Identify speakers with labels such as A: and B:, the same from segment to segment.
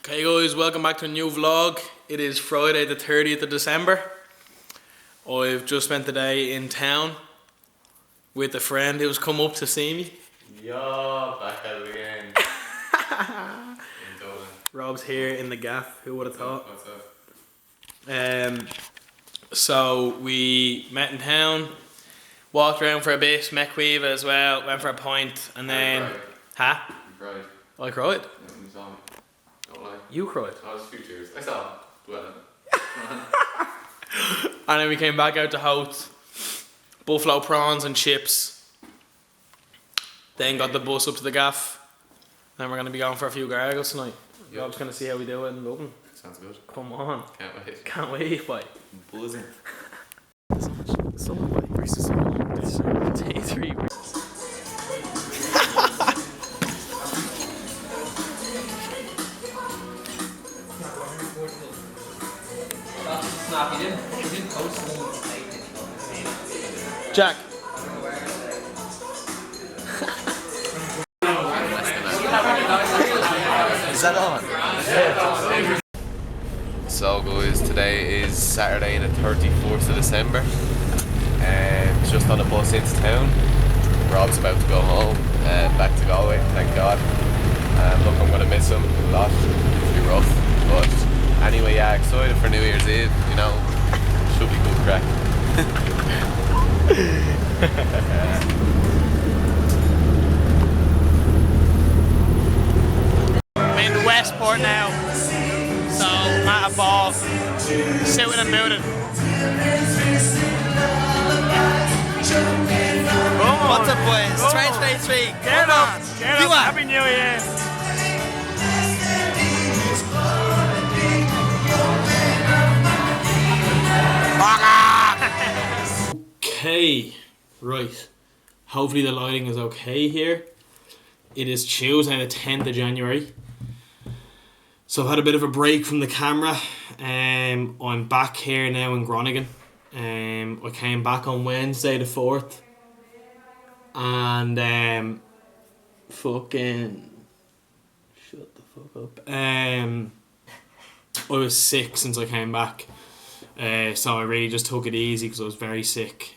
A: Okay guys, welcome back to a new vlog. It is Friday the 30th of December. I've just spent the day in town with a friend who's come up to see me.
B: Yo, back at it again. In Dublin.
A: Rob's here in the gaff, who would have thought?
B: What's up?
A: So we met in town, walked around for a bit, met Quiva as well, went for a pint, and then... Huh?
B: You cried.
A: I cried?
B: Yeah, when you saw me. Don't lie.
A: You cried?
B: Oh, there's a few tears. I saw him. Well.
A: And then we came back out to Hout, buffalo prawns and chips. Then got the bus up to the gaff. Then we're going to be going for a few gargles tonight.
B: Yep.
A: Rob's going to see how we do it in Dublin.
B: Sounds good.
A: Come on.
B: Can't wait.
A: Can't wait, boy.
B: I'm buzzing.
A: Someone, boy. Where's the someone? Day 3. Jack.
B: Is that on? Yeah. So guys, today is Saturday the 31st of December and just on a bus into town. Rob's about to go home, back to Galway, thank God. Look, I'm going to miss him a lot, it'll be rough, but anyway, yeah, excited for New Year's Eve, you know, should be good crack.
A: I'm in Westport now, so I'm at a ball, suited and booted. What's up, boys? 2023,
C: Get up! Get up! Happy New Year!
A: Okay, right. Hopefully the lighting is okay here. It is Tuesday the 10th of January. So I've had a bit of a break from the camera. I'm back here now in Groningen. I came back on Wednesday the 4th. And fucking shut the fuck up. I was sick since I came back. So I really just took it easy because I was very sick.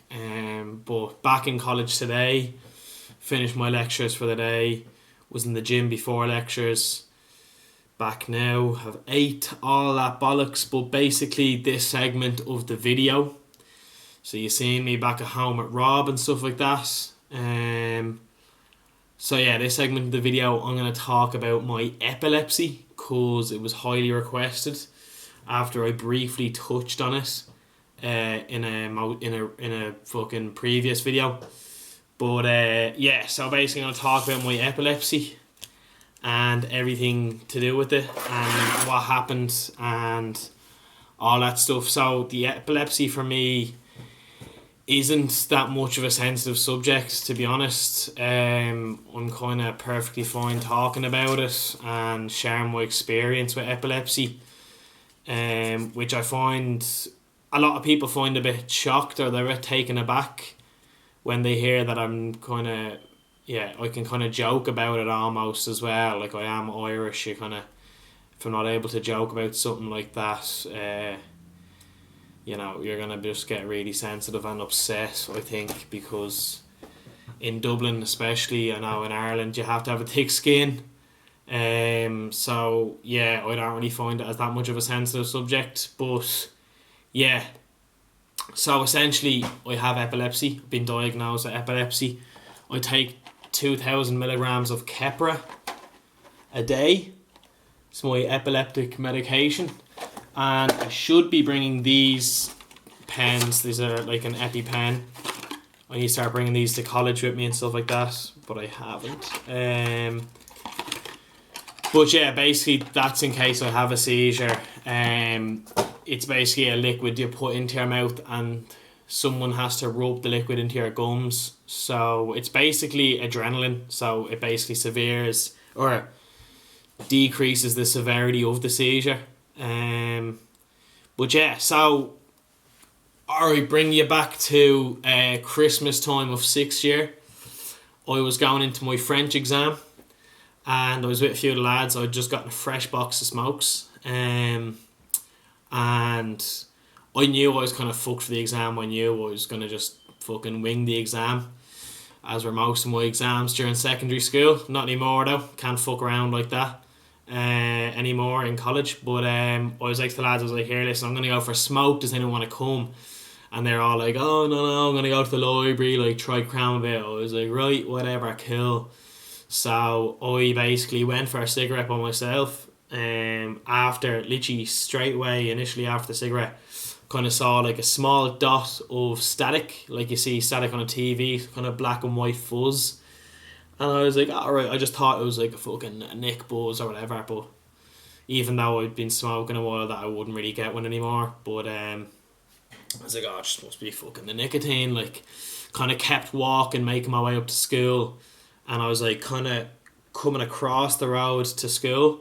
A: But back in college today, finished my lectures for the day, was in the gym before lectures, back now, have ate all that bollocks, but basically this segment of the video, so you seen me back at home at Rob and stuff like that. So yeah, this segment of the video I'm going to talk about my epilepsy because it was highly requested after I briefly touched on it in a fucking previous video. But yeah, so basically I'm going to talk about my epilepsy and everything to do with it and what happened and all that stuff. So the epilepsy for me isn't that much of a sensitive subject, to be honest. I'm kind of perfectly fine talking about it and sharing my experience with epilepsy. Which I find a lot of people find a bit shocked or they're a bit taken aback when they hear that I'm kind of, yeah, I can kind of joke about it almost as well. Like I am Irish, you kind of, if I'm not able to joke about something like that, you know, you're going to just get really sensitive and upset, I think, because in Dublin especially, I know in Ireland, you have to have a thick skin. So yeah, I don't really find it as that much of a sensitive subject, but yeah, so essentially I have epilepsy. I've been diagnosed with epilepsy. I take 2,000 milligrams of Keppra a day. It's my epileptic medication, and I should be bringing these pens. These are like an EpiPen. I need to start bringing these to college with me and stuff like that, but I haven't. But yeah, basically that's in case I have a seizure. It's basically a liquid you put into your mouth and someone has to rub the liquid into your gums. So it's basically adrenaline. So it basically severes or decreases the severity of the seizure. But yeah, so alright, bring you back to Christmas time of 6th year. I was going into my French exam. and I was with a few of the lads. I'd just gotten a fresh box of smokes, and I knew I was kind of fucked for the exam. I knew I was going to just fucking wing the exam, as were most of my exams during secondary school. Not anymore though, can't fuck around like that anymore in college. But I was like to the lads, I was like, here, listen, I'm going to go for a smoke, does anyone want to come? And they're all like, oh no, I'm going to go to the library, like try cram a bit. I was like, right, whatever, cool. So I basically went for a cigarette by myself. After, literally straight away, initially after the cigarette, kind of saw like a small dot of static, like you see static on a TV, kind of black and white fuzz. And I was like, alright, I just thought it was like a fucking Nick buzz or whatever, but even though I'd been smoking a while, that I wouldn't really get one anymore. But I was like, oh, it just must be fucking the nicotine. Like, kind of kept walking, making my way up to school, and I was like kind of coming across the road to school.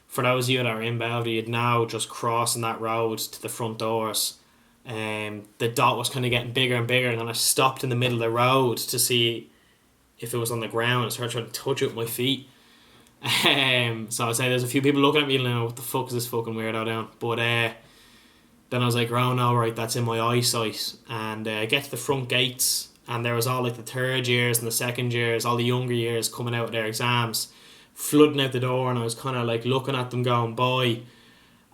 A: For those of you that are in Belfast, now just crossing that road to the front doors, the dot was kind of getting bigger and bigger, and then I stopped in the middle of the road to see if it was on the ground. I started trying to touch it with my feet. So I say there's a few people looking at me now, what the fuck is this fucking weirdo doing? But then I was like, oh no, right, that's in my eyesight. And I get to the front gates, and there was all like the third years and the second years, all the younger years coming out of their exams, flooding out the door, and I was kind of like looking at them going by,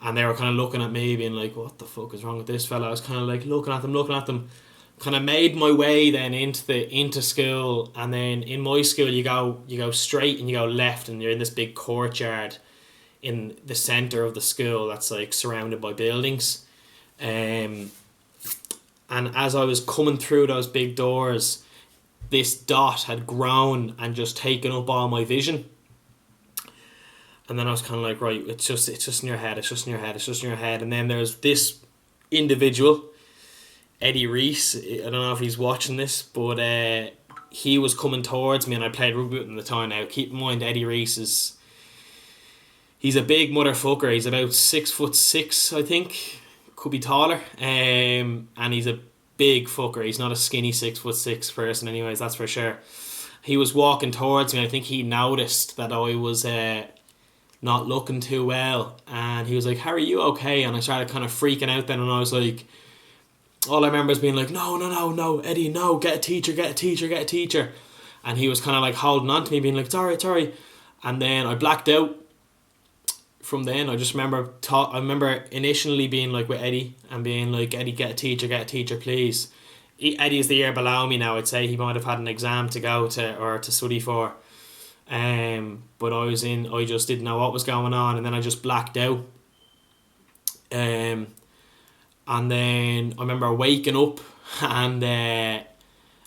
A: and they were kind of looking at me being like, what the fuck is wrong with this fella? I was kind of like looking at them, kind of made my way then into school. And then in my school you go straight and you go left, and you're in this big courtyard in the centre of the school that's like surrounded by buildings. And as I was coming through those big doors, this dot had grown and just taken up all my vision. And then I was kind of like, right, it's just in your head, it's just in your head. And then there's this individual, Eddie Reese. I don't know if he's watching this, but he was coming towards me, and I played rugby with him at the time. Now, keep in mind, Eddie Reese he's a big motherfucker. He's about 6'6", I think. Could be taller. And he's a big fucker. He's not a skinny 6'6" person, anyways, that's for sure. He was walking towards me. I think he noticed that I was not looking too well, and he was like, Harry, you okay? And I started kind of freaking out then, and I was like, all I remember is being like, no, Eddie, no, get a teacher. And he was kind of like holding on to me, being like, it's alright. And then I blacked out. From then, I just remember I remember initially being like with Eddie and being like, Eddie, get a teacher, please. Eddie's the year below me now. I'd say he might have had an exam to go to or to study for. But I just didn't know what was going on, and then I just blacked out. And then I remember waking up, and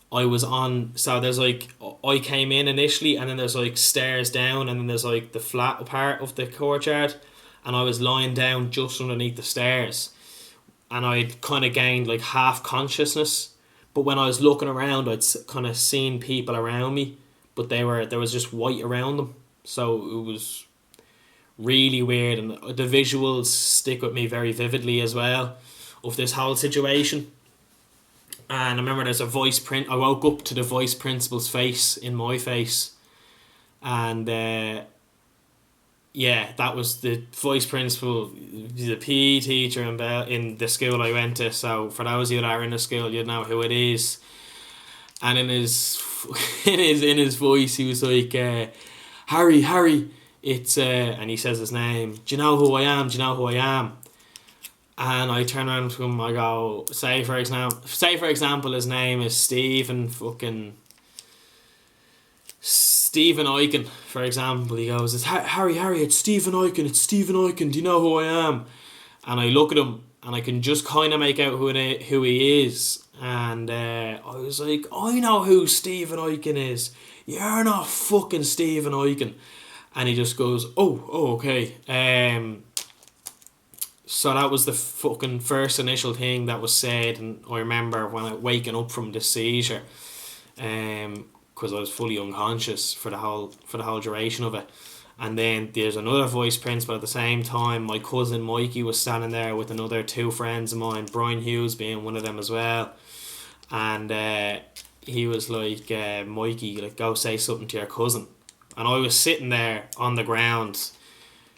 A: I was on, so there's like, I came in initially, and then there's like stairs down, and then there's like the flat part of the courtyard, and I was lying down just underneath the stairs, and I'd kind of gained like half consciousness. But when I was looking around, I'd kind of seen people around me, but there was just white around them, so it was really weird. And the visuals stick with me very vividly as well of this whole situation. And I remember there's a I woke up to the vice principal's face in my face, and that was the vice principal. He's a PE teacher in the school I went to. So for those of you that are in the school, you'd know who it is. And in his voice, he was like, Harry, it's and he says his name. Do you know who I am? And I turn around to him, I go, say for example his name is Stephen Eichen, for example. He goes, it's Harry, it's Stephen Eichen, do you know who I am? And I look at him, and I can just kind of make out who he is. And I was like, I know who Stephen Eichen is. You're not fucking Stephen Eichen. And he just goes, oh, okay. So that was the fucking first initial thing that was said. And I remember when I waking up from the seizure, because I was fully unconscious for the whole duration of it. And then there's another vice principal at the same time. My cousin Mikey was standing there with another two friends of mine, Brian Hughes being one of them as well. And he was like, Mikey, like, go say something to your cousin. and I was sitting there on the ground,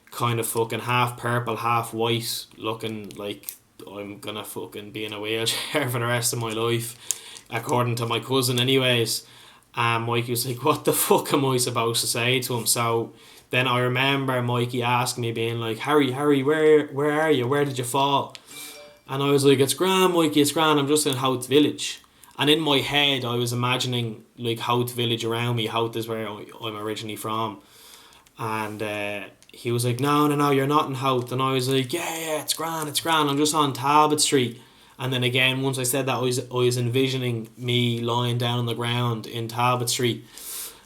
A: kind of fucking half purple, half white, looking like I'm gonna fucking be in a wheelchair for the rest of my life, according to my cousin anyways. And Mikey was like, what the fuck am I supposed to say to him? So then I remember Mikey asking me, being like, Harry, where are you? Where did you fall? And I was like, it's grand, Mikey, it's grand, I'm just in Howth Village. And in my head, I was imagining like Howth Village around me. Howth is where I'm originally from. And he was like, no, you're not in Howth. And I was like, yeah, it's grand, I'm just on Talbot Street. And then again, once I said that, I was envisioning me lying down on the ground in Talbot Street.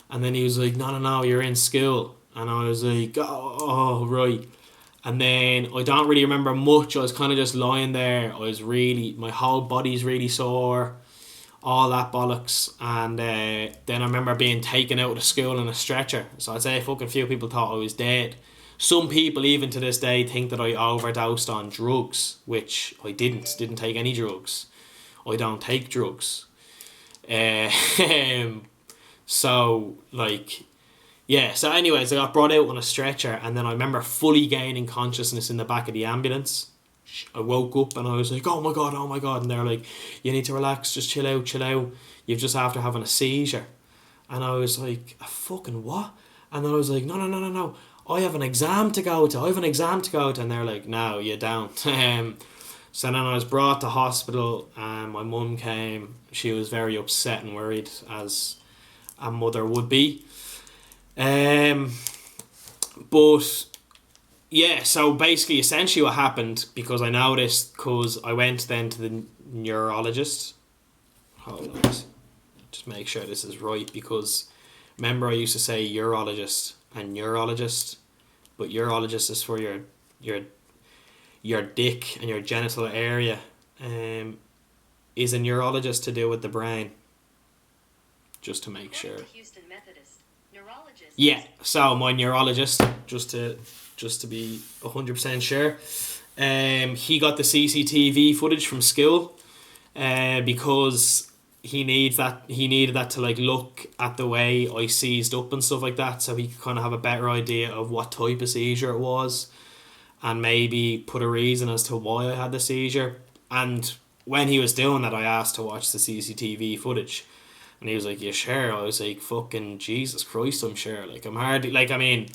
A: And then he was like, no, you're in school. And I was like, oh, right. And then I don't really remember much. I was kind of just lying there. My whole body's really sore, all that bollocks. And then I remember being taken out of school in a stretcher. So I'd say a fucking few people thought I was dead. Some people, even to this day, think that I overdosed on drugs, which I didn't take any drugs. I don't take drugs. So, like, yeah, so anyways, I got brought out on a stretcher, and then I remember fully gaining consciousness in the back of the ambulance. I woke up and I was like, oh my god, and they're like, you need to relax, just chill out, you've just after having a seizure. And I was like, a fucking what? And then I was like, no, I have an exam to go to, and they're like, no, you don't. So then I was brought to hospital, and my mum came. She was very upset and worried, as a mother would be. But yeah, so basically, essentially what happened, because I noticed, because I went then to the neurologist. Hold on, just make sure this is right, because remember I used to say urologist and neurologist, but urologist is for your dick and your genital area. Is a neurologist to do with the brain? Just to make sure. Yeah, so my neurologist, just to be 100% sure, he got the CCTV footage from school, because he needed that to like look at the way I seized up and stuff like that, so he could kind of have a better idea of what type of seizure it was, and maybe put a reason as to why I had the seizure. And when he was doing that, I asked to watch the CCTV footage. And he was like, you sure? I was like, fucking Jesus Christ, I'm sure. Like, I'm hardly... Like, I mean,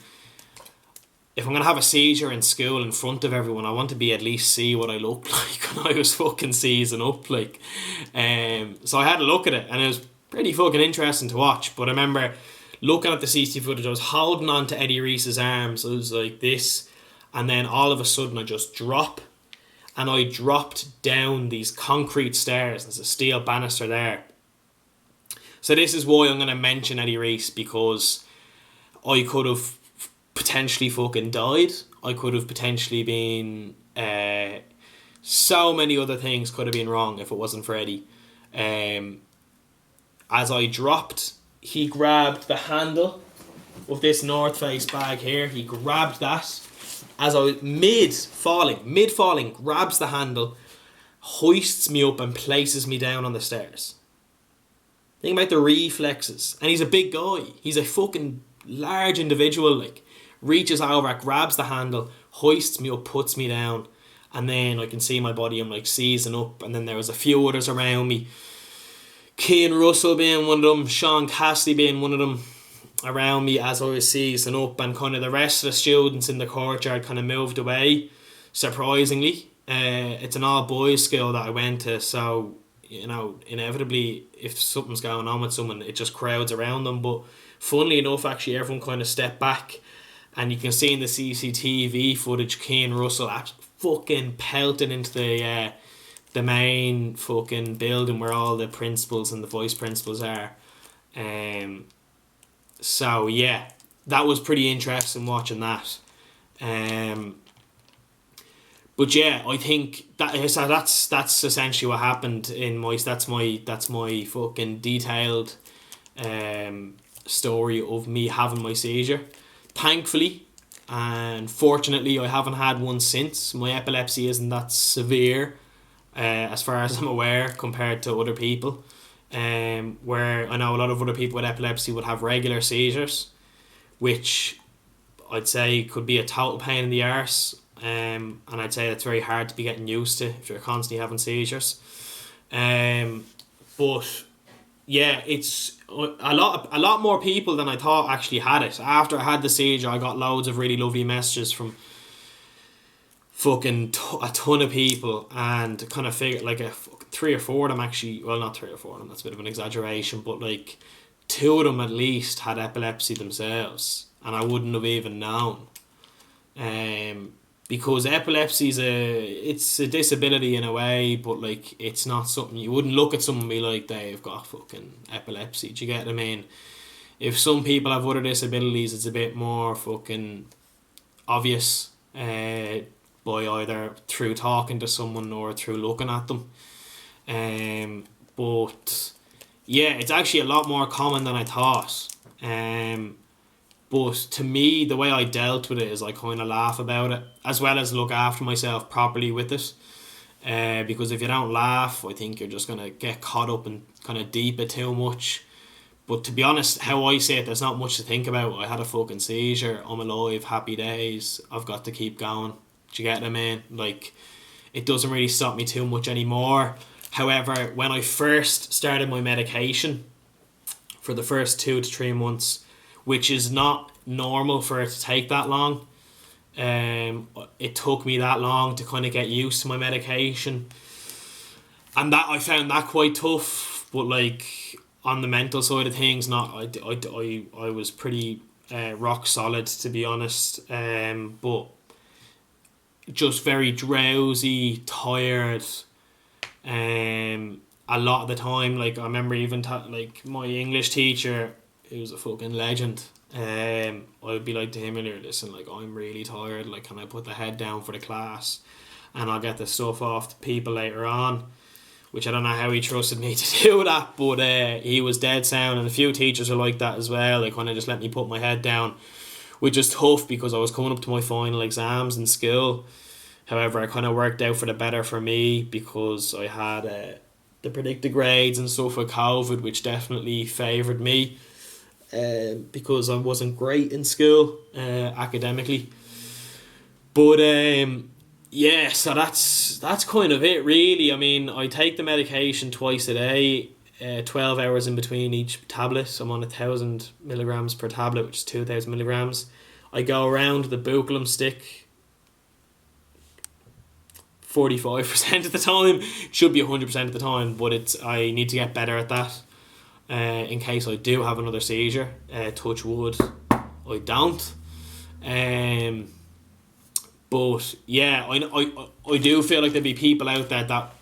A: if I'm going to have a seizure in school in front of everyone, I want to be at least see what I looked like when I was fucking seizing up, like. So I had a look at it, and it was pretty fucking interesting to watch. But I remember looking at the CCTV footage, I was holding on to Eddie Reese's arm, so it was like this. And then all of a sudden, I just drop. And I dropped down these concrete stairs. There's a steel banister there. So this is why I'm going to mention Eddie Reese, because I could have potentially fucking died. I could have potentially been... so many other things could have been wrong if it wasn't for Eddie. As I dropped, he grabbed the handle of this North Face bag here. He grabbed that. As I was mid-falling, grabs the handle, hoists me up and places me down on the stairs. Think about the reflexes. And he's a big guy. He's a fucking large individual. Like, reaches over, grabs the handle, hoists me up, puts me down. And then I can see my body, I'm like seizing up. And then there was a few others around me. Keane Russell being one of them. Sean Cassidy being one of them around me as I was seizing up. And kind of the rest of the students in the courtyard kind of moved away, surprisingly. It's an all-boys school that I went to, so... You know, inevitably, if something's going on with someone, it just crowds around them. But funnily enough, actually, everyone kind of stepped back, and you can see in the CCTV footage, Keane Russell fucking pelting into the main fucking building where all the principals and the vice principals are. So yeah, that was pretty interesting watching that. But yeah, I think that's essentially what happened in my that's my fucking detailed story of me having my seizure. Thankfully and fortunately, I haven't had one since. My epilepsy isn't that severe, as far as I'm aware, compared to other people. Where I know a lot of other people with epilepsy would have regular seizures. which I'd say could be a total pain in the arse. And I'd say it's very hard to be getting used to if you're constantly having seizures. But yeah, it's a lot more people than I thought actually had it. After I had the seizure, I got loads of really lovely messages from fucking a ton of people, and kind of figured like 3 or 4 of them actually, well, not 3 or 4 of them, that's a bit of an exaggeration, but like 2 of them at least had epilepsy themselves, and I wouldn't have even known. Because epilepsy it's a disability in a way, but like it's not something you wouldn't look at someone and be like, they've got fucking epilepsy. Do you get what I mean? If some people have other disabilities, it's a bit more fucking obvious by either through talking to someone or through looking at them. But yeah, it's actually a lot more common than I thought. But to me, the way I dealt with it is I kind of laugh about it, as well as look after myself properly with it. Because if you don't laugh, I think you're just going to get caught up and kind of deep it too much. But to be honest, how I say it, there's not much to think about. I had a fucking seizure, I'm alive, happy days, I've got to keep going. Do you get what I mean? Like, it doesn't really stop me too much anymore. However, when I first started my medication, for the first 2 to 3 months, which is not normal for it to take that long. It took me that long to kind of get used to my medication, and that I found that quite tough. But like on the mental side of things, I was pretty rock solid, to be honest. But just very drowsy, tired. A lot of the time, like I remember even like my English teacher, he was a fucking legend. I'd be like to him earlier, listen, like I'm really tired, like can I put the head down for the class and I'll get the stuff off to people later on, which I don't know how he trusted me to do that, but he was dead sound, and a few teachers are like that as well. They kind of just let me put my head down, which is tough because I was coming up to my final exams in school. However, it kind of worked out for the better for me because I had the predicted grades and stuff with COVID, which definitely favoured me. Because I wasn't great in school academically, but yeah, so that's kind of it really. I mean, I take the medication twice a day, 12 hours in between each tablet. I'm on 1,000 milligrams per tablet, which is 2,000 milligrams. I go around the buccal stick 45% of the time. Should be 100% of the time, but I need to get better at that. In case I do have another seizure, touch wood, I don't. But yeah, I do feel like there'd be people out there that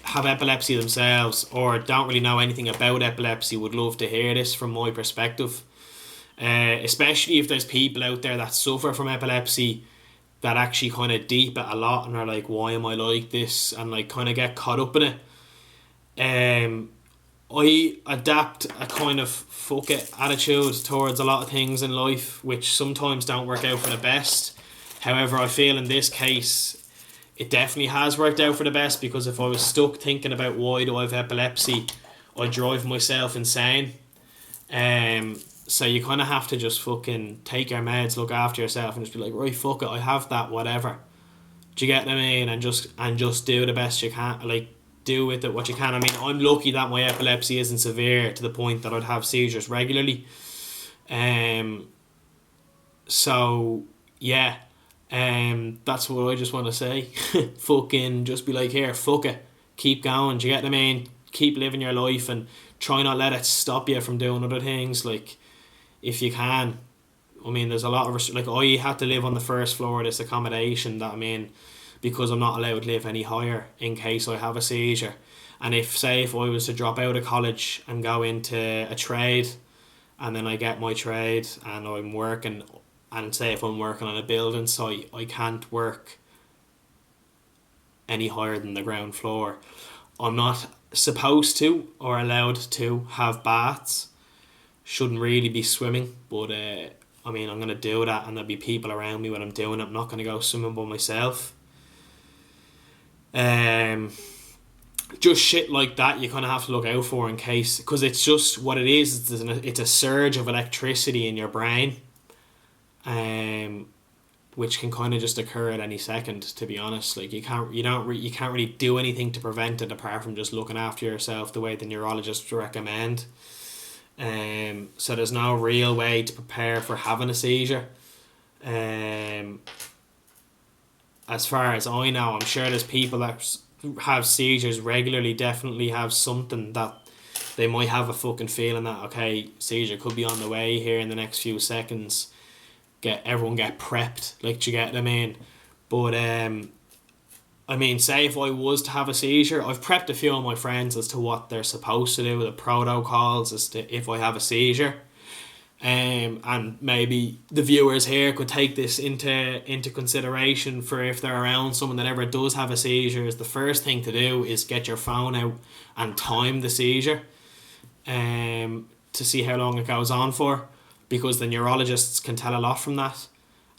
A: have epilepsy themselves or don't really know anything about epilepsy, would love to hear this from my perspective. Especially if there's people out there that suffer from epilepsy that actually kind of deep it a lot and are like, why am I like this? And like kind of get caught up in it. I adapt a kind of fuck it attitude towards a lot of things in life, which sometimes don't work out for the best. However, I feel in this case it definitely has worked out for the best, because if I was stuck thinking about why do I have epilepsy, I'd drive myself insane. So you kind of have to just fucking take your meds, look after yourself, and just be like, right, fuck it, I have that, whatever. Do you get what I mean? And just do the best you can, like do with it what you can. I mean, I'm lucky that my epilepsy isn't severe to the point that I'd have seizures regularly. So yeah, that's what I just want to say. Fucking just be like, here, fuck it, keep going. Do you get what I mean? Keep living your life and try not let it stop you from doing other things. Like, if you can. I mean, there's a lot of like I had to live on the first floor of this accommodation that I'm in, because I'm not allowed to live any higher in case I have a seizure. And if I was to drop out of college and go into a trade, and then I get my trade and I'm working, and say if I'm working on a building site, I can't work any higher than the ground floor. I'm not supposed to or allowed to have baths. Shouldn't really be swimming, but I mean, I'm going to do that, and there'll be people around me when I'm doing it. I'm not going to go swimming by myself. Just shit like that you kind of have to look out for, in case, because it's just what it is. It's a surge of electricity in your brain, which can kind of just occur at any second. To be honest, like you can't really do anything to prevent it apart from just looking after yourself the way the neurologists recommend. So there's no real way to prepare for having a seizure. As far as I know, I'm sure there's people that have seizures regularly, definitely have something that they might have a fucking feeling that, okay, seizure could be on the way here in the next few seconds. Everyone get prepped, like, do you get what I mean? But I mean, say if I was to have a seizure, I've prepped a few of my friends as to what they're supposed to do, the protocols as to if I have a seizure. And maybe the viewers here could take this into consideration for if they're around someone that ever does have a seizure. Is the first thing to do is get your phone out and time the seizure, to see how long it goes on for, because the neurologists can tell a lot from that,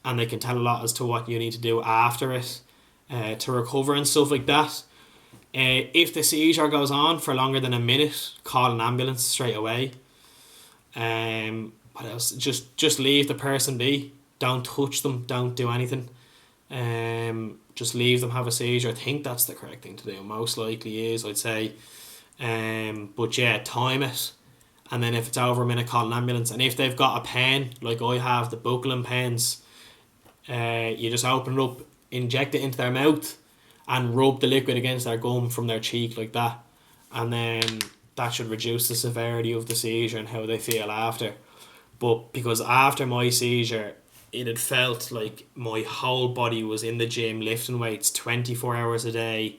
A: and they can tell a lot as to what you need to do after it, to recover and stuff like that. If the seizure goes on for longer than a minute, call an ambulance straight away. What else? Just leave the person be. Don't touch them. Don't do anything. Just leave them have a seizure. I think that's the correct thing to do. Most likely is, I'd say. But yeah, time it. And then if it's over a minute, call an ambulance. And if they've got a pen, like I have, the buckling pens, you just open it up, inject it into their mouth, and rub the liquid against their gum from their cheek like that. And then that should reduce the severity of the seizure and how they feel after. But because after my seizure, it had felt like my whole body was in the gym lifting weights 24 hours a day.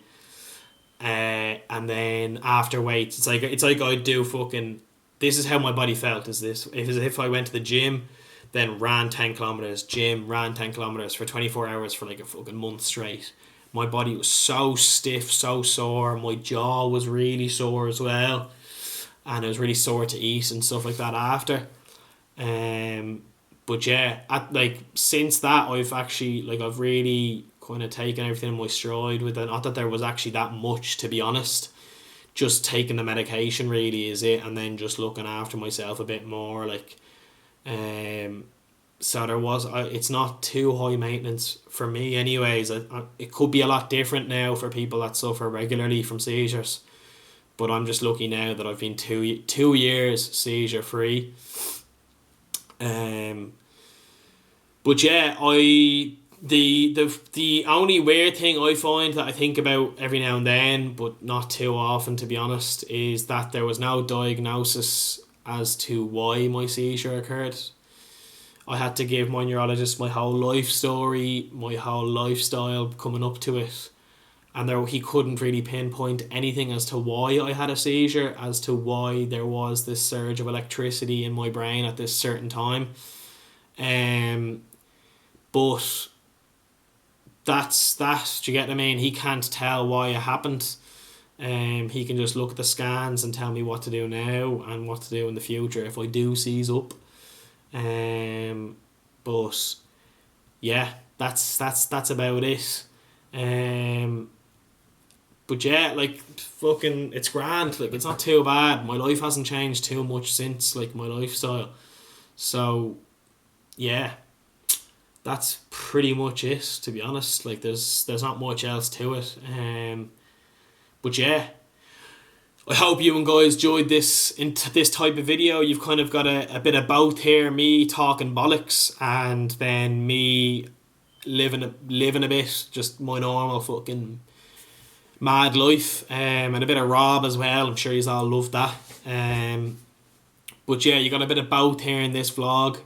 A: And then after weights, it's like I'd do fucking... This is how my body felt. Is this if I went to the gym, then ran 10 kilometers, ran 10 kilometers for 24 hours for like a fucking month straight. My body was so stiff, so sore. My jaw was really sore as well, and it was really sore to eat and stuff like that after. But yeah, since that, I've really kind of taken everything in my stride with it. Not that there was actually that much, to be honest. Just taking the medication really is it, and then just looking after myself a bit more, so there was it's not too high maintenance for me anyways. It could be a lot different now for people that suffer regularly from seizures, but I'm just lucky now that I've been 2 years seizure free. But yeah, the only weird thing I find that I think about every now and then, but not too often to be honest, is that there was no diagnosis as to why my seizure occurred. I had to give my neurologist my whole life story, my whole lifestyle coming up to it, and he couldn't really pinpoint anything as to why I had a seizure, as to why there was this surge of electricity in my brain at this certain time. But that's that. Do you get what I mean? He can't tell why it happened. He can just look at the scans and tell me what to do now and what to do in the future if I do seize up. But yeah, that's about it. But yeah, fucking, it's grand. It's not too bad. My life hasn't changed too much since, my lifestyle. So yeah, that's pretty much it, to be honest. There's not much else to it. But yeah, I hope you guys enjoyed this type of video. You've kind of got a bit of both here, me talking bollocks and then me living a bit, just my normal fucking mad life, and a bit of Rob as well. I'm sure you all love that. But yeah, you got a bit of both here in this vlog.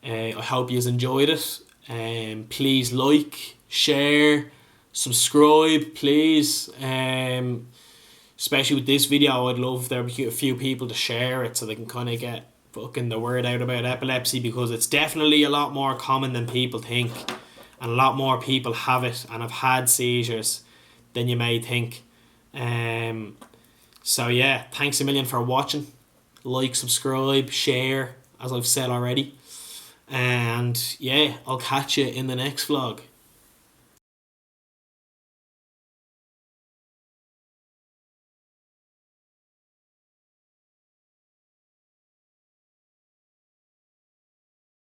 A: I hope you enjoyed it. Please like, share, subscribe, please. Especially with this video, I'd love there be a few people to share it so they can kind of get fucking the word out about epilepsy, because it's definitely a lot more common than people think, and a lot more people have it and have had seizures than you may think. So yeah, thanks a million for watching. Like, subscribe, share, as I've said already. And yeah, I'll catch you in the next vlog.